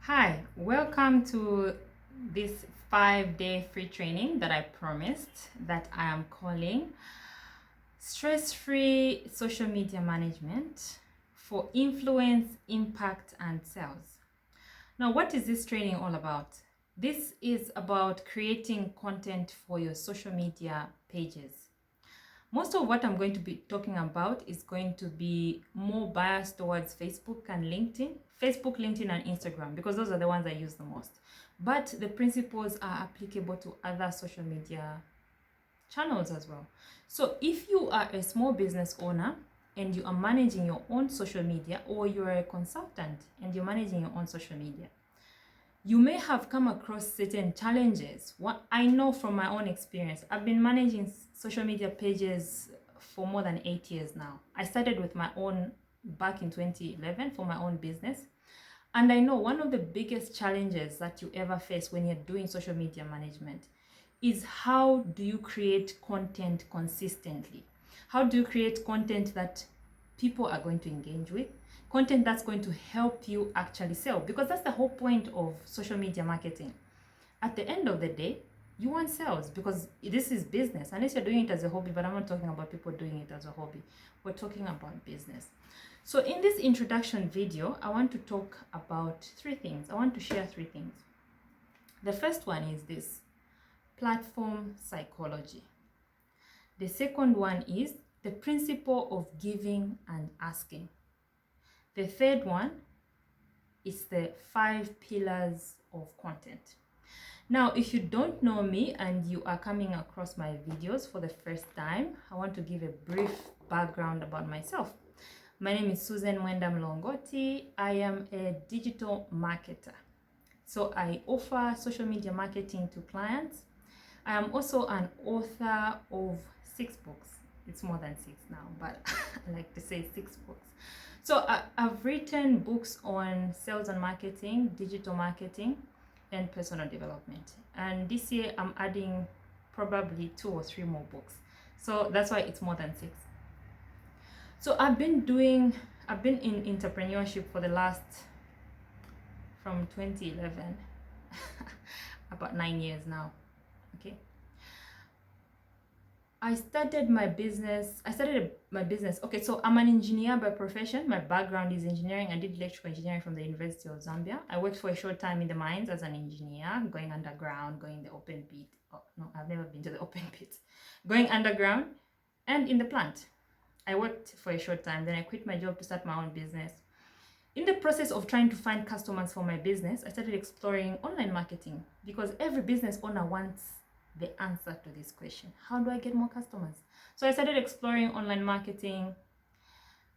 Hi, welcome to this 5-day free training that I promised that I am calling Stress-Free Social Media Management for Influence, Impact, and Sales. Now, what is this training all about? This is about creating content for your social media pages. Most of what I'm going to be talking about is going to be more biased towards Facebook and LinkedIn, Facebook, LinkedIn, and Instagram, because those are the ones I use the most. But the principles are applicable to other social media channels as well. So if you are a small business owner and you are managing your own social media, or you're a consultant and you're managing your own social media, you may have come across certain challenges. What I know from my own experience, I've been managing social media pages for more than 8 years now. I started with my own back in 2011 for my own business. And I know one of the biggest challenges that you ever face when you're doing social media management is how do you create content consistently? How do you create content that people are going to engage with? Content that's going to help you actually sell, because that's the whole point of social media marketing. At the end of the day, you want sales because this is business, unless you're doing it as a hobby. But I'm not talking about people doing it as a hobby. We're talking about business. So in this introduction video, I want to talk about three things. I want to share three things. The first one is this: platform psychology. The second one is the principle of giving and asking. The third one is the 5 pillars of content. Now, if you don't know me and you are coming across my videos for the first time, I want to give a brief background about myself. My name is Susan Mwenda Mlongoti. I am a digital marketer. So I offer social media marketing to clients. I am also an author of 6 books. It's more than 6 now, but I like to say 6 books. So I've written books on sales and marketing, digital marketing, and personal development. And this year I'm adding probably 2 or 3 more books. So that's why it's more than 6. So I've been in entrepreneurship for the last, from 2011, about 9 years now. Okay. I started my business. Okay, so I'm an engineer by profession. My background is engineering. I did electrical engineering from the University of Zambia. I worked for a short time in the mines as an engineer, going underground, going the open pit. Oh, no, I've never been to the open pit. Going underground and in the plant. I worked for a short time. Then I quit my job to start my own business. In the process of trying to find customers for my business, I started exploring online marketing, because every business owner wants the answer to this question: how do I get more customers? So I started exploring online marketing.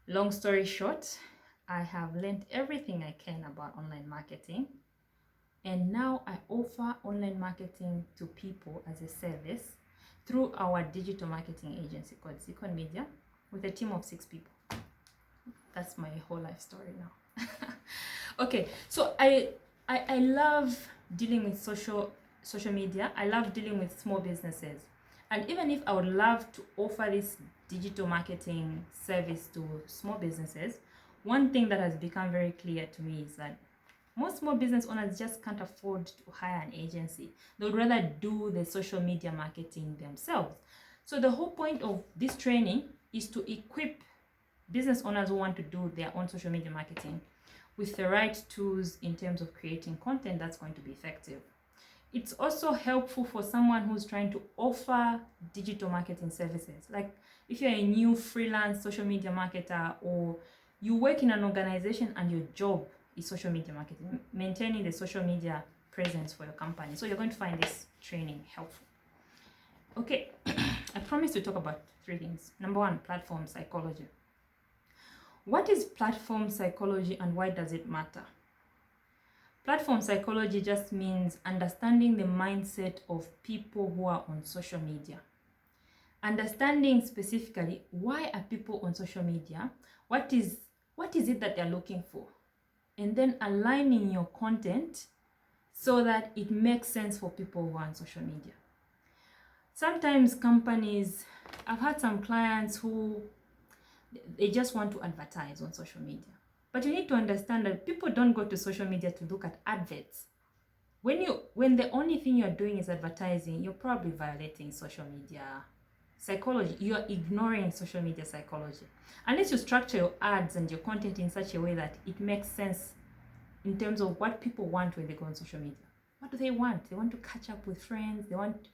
Long story short, I have learned everything I can about online marketing, and now I offer online marketing to people as a service through our digital marketing agency called Zikon Media, with a team of 6 people. That's my whole life story now. Okay, so I love dealing with social media. I love dealing with small businesses. And even if I would love to offer this digital marketing service to small businesses, one thing that has become very clear to me is that most small business owners just can't afford to hire an agency. They would rather do the social media marketing themselves. So the whole point of this training is to equip business owners who want to do their own social media marketing with the right tools in terms of creating content that's going to be effective. It's also helpful for someone who's trying to offer digital marketing services. Like if you're a new freelance social media marketer, or you work in an organization and your job is social media marketing, maintaining the social media presence for your company. So you're going to find this training helpful. Okay, I promised to talk about 3 things. Number 1, platform psychology. What is platform psychology and why does it matter? Platform psychology just means understanding the mindset of people who are on social media. Understanding specifically, why are people on social media? What is it that they're looking for? And then aligning your content so that it makes sense for people who are on social media. Sometimes companies, I've had some clients who they just want to advertise on social media, But you need to understand that people don't go to social media to look at adverts. When the only thing you're doing is advertising, you're probably violating social media psychology. You're ignoring social media psychology. Unless you structure your ads and your content in such a way that it makes sense in terms of what people want when they go on social media. What do they want? They want to catch up with friends. They want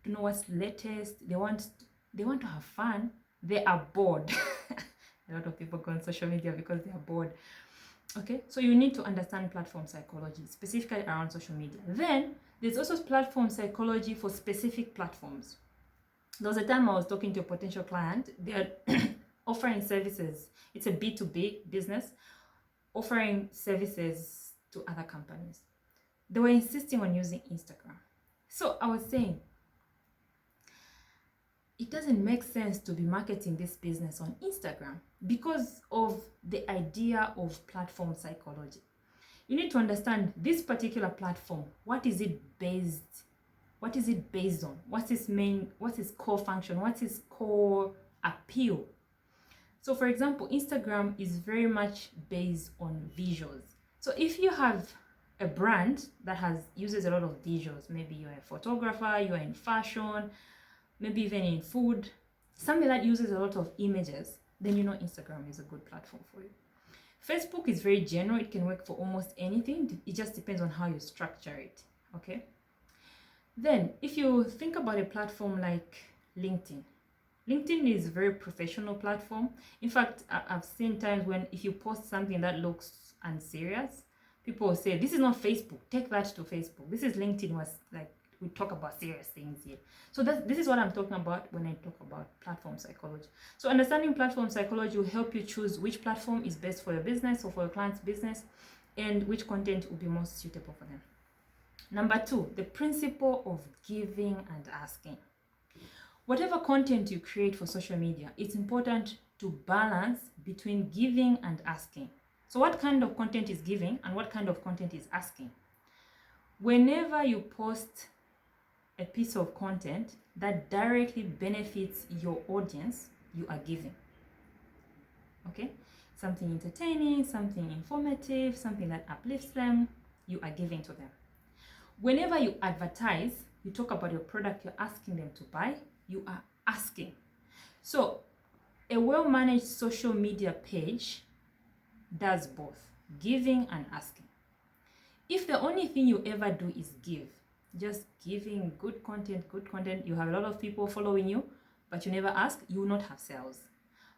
to know what's latest. They want to have fun. They are bored. A lot of people go on social media because they are bored. Okay, so you need to understand platform psychology, specifically around social media. Then there's also platform psychology for specific platforms. There was a time I was talking to a potential client. They are offering services. It's a B2B business, offering services to other companies. They were insisting on using Instagram. So I was saying, it doesn't make sense to be marketing this business on Instagram because of the idea of platform psychology. You need to understand this particular platform. What is it based on? What's its core function? What's its core appeal? So for example, Instagram is very much based on visuals. So if you have a brand that uses a lot of visuals, maybe you're a photographer, you're in fashion, maybe even in food, something that uses a lot of images, then you know Instagram is a good platform for you. Facebook is very general. It can work for almost anything. It just depends on how you structure it, okay? Then, if you think about a platform like LinkedIn, LinkedIn is a very professional platform. In fact, I've seen times when if you post something that looks unserious, people will say, this is not Facebook, take that to Facebook. This is LinkedIn, was like, we talk about serious things here. So this is what I'm talking about when I talk about platform psychology. So understanding platform psychology will help you choose which platform is best for your business or for your client's business and which content will be most suitable for them. Number 2, the principle of giving and asking. Whatever content you create for social media, it's important to balance between giving and asking. So what kind of content is giving and what kind of content is asking? Whenever you post a piece of content that directly benefits your audience, you are giving. Okay? Something entertaining, something informative, something that uplifts them, you are giving to them. Whenever you advertise, you talk about your product you're asking them to buy, you are asking. So a well-managed social media page does both, giving and asking. If the only thing you ever do is give, just giving good content, you have a lot of people following you, but you never ask, you will not have sales.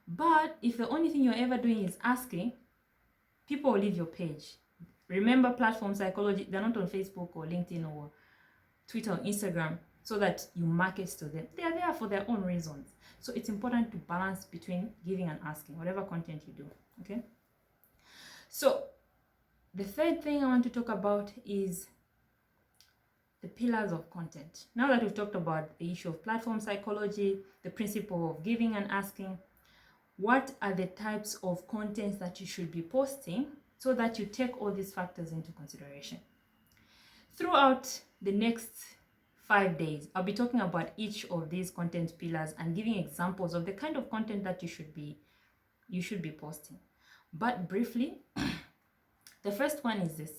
But if the only thing you're ever doing is asking, people will leave your page. Remember platform psychology, they're not on Facebook or LinkedIn or Twitter or Instagram so that you market to them. They are there for their own reasons. So it's important to balance between giving and asking, whatever content you do, okay? So the third thing I want to talk about is the pillars of content. Now that we've talked about the issue of platform psychology, the principle of giving and asking, what are the types of contents that you should be posting so that you take all these factors into consideration? Throughout the next 5 days, I'll be talking about each of these content pillars and giving examples of the kind of content that you should be posting. But briefly, the first one is this: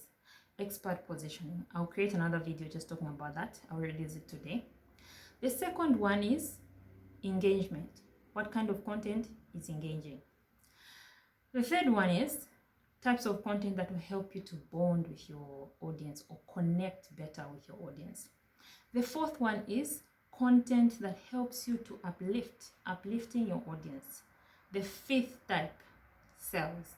expert positioning. I'll create another video just talking about that. I'll release it today. The second one is engagement. What kind of content is engaging? The third one is types of content that will help you to bond with your audience or connect better with your audience. The fourth one is content that helps you to uplifting your audience. The fifth type, sales.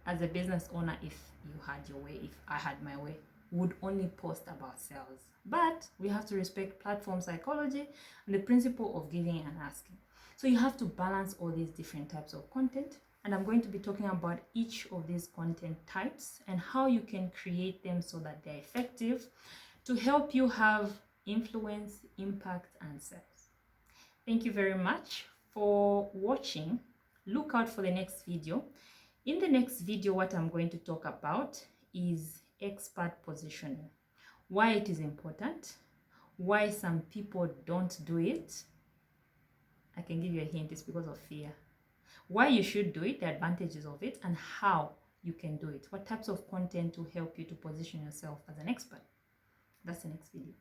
As a business owner, if you had your way, if I had my way, would only post about sales. But we have to respect platform psychology and the principle of giving and asking. So you have to balance all these different types of content. And I'm going to be talking about each of these content types and how you can create them so that they're effective to help you have influence, impact, and sales. Thank you very much for watching. Look out for the next video. In the next video, what I'm going to talk about is expert positioning. Why it is important, why some people don't do it. I can give you a hint, it's because of fear. why you should do it, the advantages of it, and how you can do it. What types of content will help you to position yourself as an expert. That's the next video.